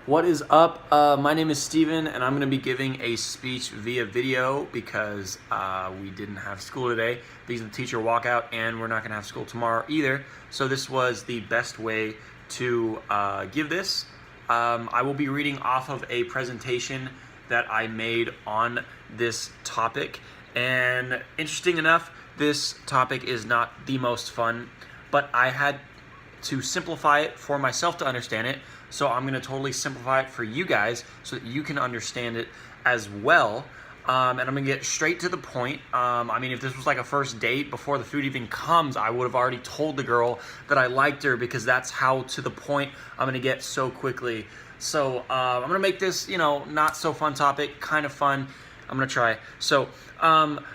What is up? My name is Steven, and I'm going to be giving a speech via video because we didn't have school today because of the teacher walkout, and we're not going to have school tomorrow either. So this was the best way to give this. I will be reading off of a presentation that I made on this topic, and interesting enough, this topic is not the most fun, but I had to simplify it for myself to understand it. So I'm going to totally simplify it for you guys so that you can understand it as well. And I'm going to get straight to the point. I mean, if this was like a first date, before the food even comes, I would have already told the girl that I liked her, because that's how to the point I'm going to get so quickly. So I'm going to make this, not so fun topic, kind of fun. I'm going to try. So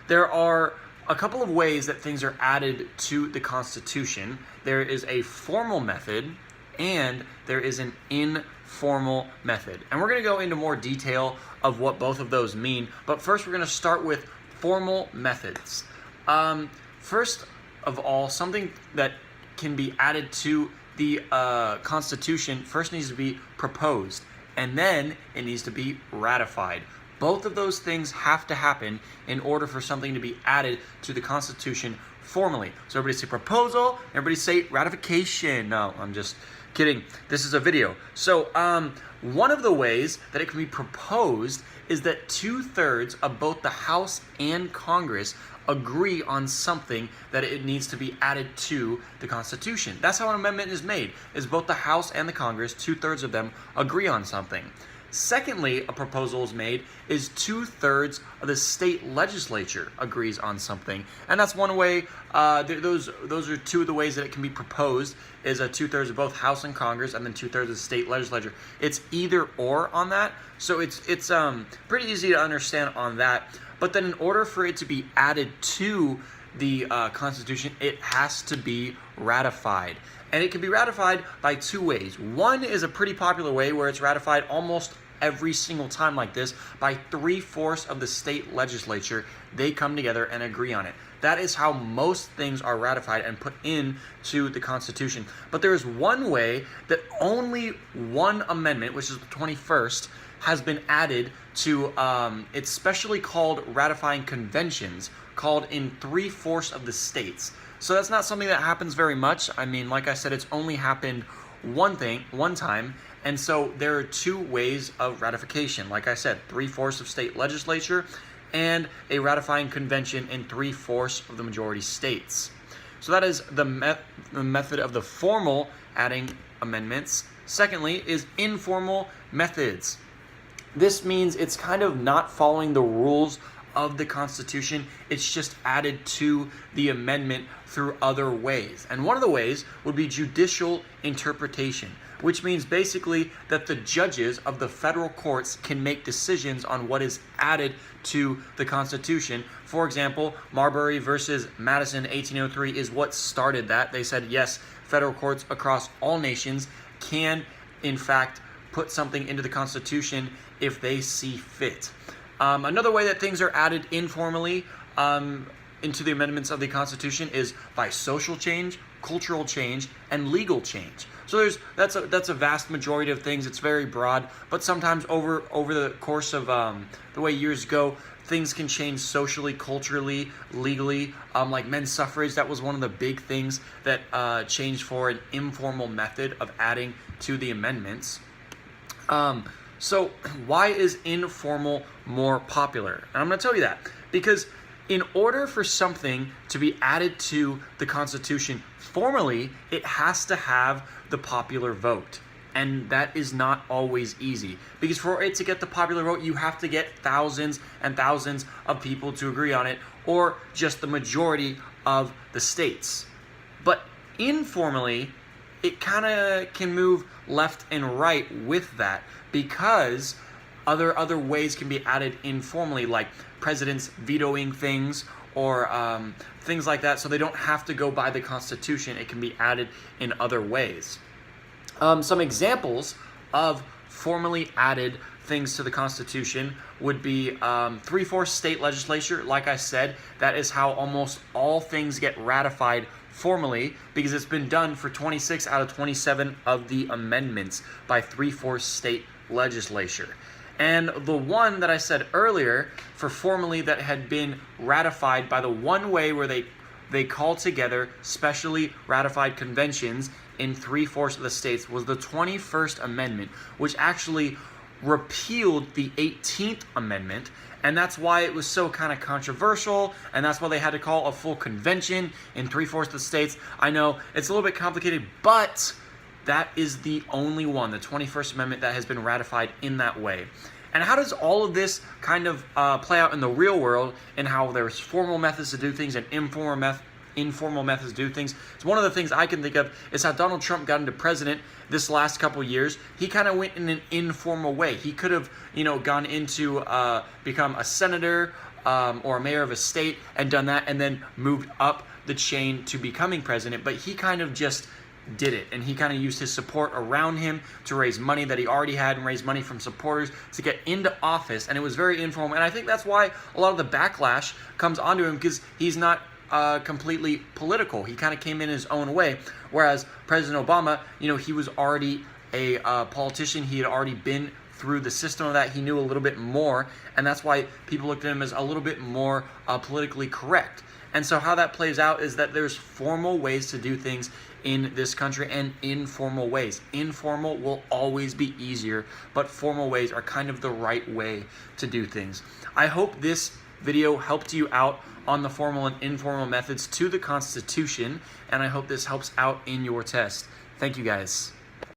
there are a couple of ways that things are added to the Constitution. There is a formal method, and there is an informal method. And we're going to go into more detail of what both of those mean. But first, we're going to start with formal methods. First of all, something that can be added to the Constitution first needs to be proposed, and then it needs to be ratified. Both of those things have to happen in order for something to be added to the Constitution formally. So everybody say proposal, everybody say ratification. No, I'm just kidding. This is a video. So one of the ways that it can be proposed is that 2/3 of both the House and Congress agree on something that it needs to be added to the Constitution. That's how an amendment is made, is both the House and the Congress, 2/3 of them agree on something. Secondly, a proposal is made is 2/3 of the state legislature agrees on something, and that's one way. Those are two of the ways that it can be proposed: is a 2/3 of both House and Congress, and then 2/3 of the state legislature. It's either or on that, so it's pretty easy to understand on that. But then, in order for it to be added to the Constitution, it has to be ratified. And it can be ratified by two ways. One is a pretty popular way where it's ratified almost every single time like this by 3/4 of the state legislature. They come together and agree on it. That is how most things are ratified and put into the Constitution. But there is one way that only one amendment, which is the 21st, has been added to, it's specially called ratifying conventions, called in 3/4 of the states. So that's not something that happens very much. I mean, like I said, it's only happened one time. And so there are two ways of ratification. Like I said, 3/4 of state legislature and a ratifying convention in 3/4 of the majority states. So that is the method of the formal adding amendments. Secondly is informal methods. This means it's kind of not following the rules of the Constitution. It's just added to the amendment through other ways. And one of the ways would be judicial interpretation, which means basically that the judges of the federal courts can make decisions on what is added to the Constitution. For example, Marbury versus Madison 1803 is what started that. They said, yes, federal courts across all nations can, in fact, put something into the Constitution if they see fit. Another way that things are added informally into the amendments of the Constitution is by social change, cultural change, and legal change. So that's a vast majority of things. It's very broad, but sometimes over the course of the way years go, things can change socially, culturally, legally. Like men's suffrage, that was one of the big things that changed for an informal method of adding to the amendments. So why is informal more popular? And I'm going to tell you that because in order for something to be added to the Constitution formally, it has to have the popular vote. And that is not always easy, because for it to get the popular vote, you have to get thousands and thousands of people to agree on it, or just the majority of the states. But informally, it kind of can move left and right with that, because other ways can be added informally, like presidents vetoing things or things like that, so they don't have to go by the Constitution. It can be added in other ways. Some examples of formally added things to the Constitution would be 3/4 state legislature. Like I said, that is how almost all things get ratified formally, because it's been done for 26 out of 27 of the amendments by 3/4 state legislature. And the one that I said earlier for formally that had been ratified by the one way where they called together specially ratified conventions in 3/4 of the states was the 21st Amendment, which actually repealed the 18th Amendment. And that's why it was so kind of controversial, and that's why they had to call a full convention in 3/4 of the states. I know it's a little bit complicated, but that is the only one, the 21st Amendment, that has been ratified in that way. And how does all of this kind of play out in the real world, and how there's formal methods to do things and informal methods to do things? It's one of the things I can think of is how Donald Trump got into president this last couple years. He kind of went in an informal way. He could have, gone into become a senator or a mayor of a state and done that, and then moved up the chain to becoming president. But he kind of just did it, and he kind of used his support around him to raise money that he already had and raise money from supporters to get into office. And it was very informal, and I think that's why a lot of the backlash comes onto him, because he's not completely political. He kind of came in his own way, whereas President Obama, he was already a politician. He had already been through the system of that. He knew a little bit more, and that's why people looked at him as a little bit more politically correct. And so how that plays out is that there's formal ways to do things in this country and informal ways. Informal will always be easier, but formal ways are kind of the right way to do things. I hope this video helped you out on the formal and informal methods to the Constitution, and I hope this helps out in your test. Thank you, guys.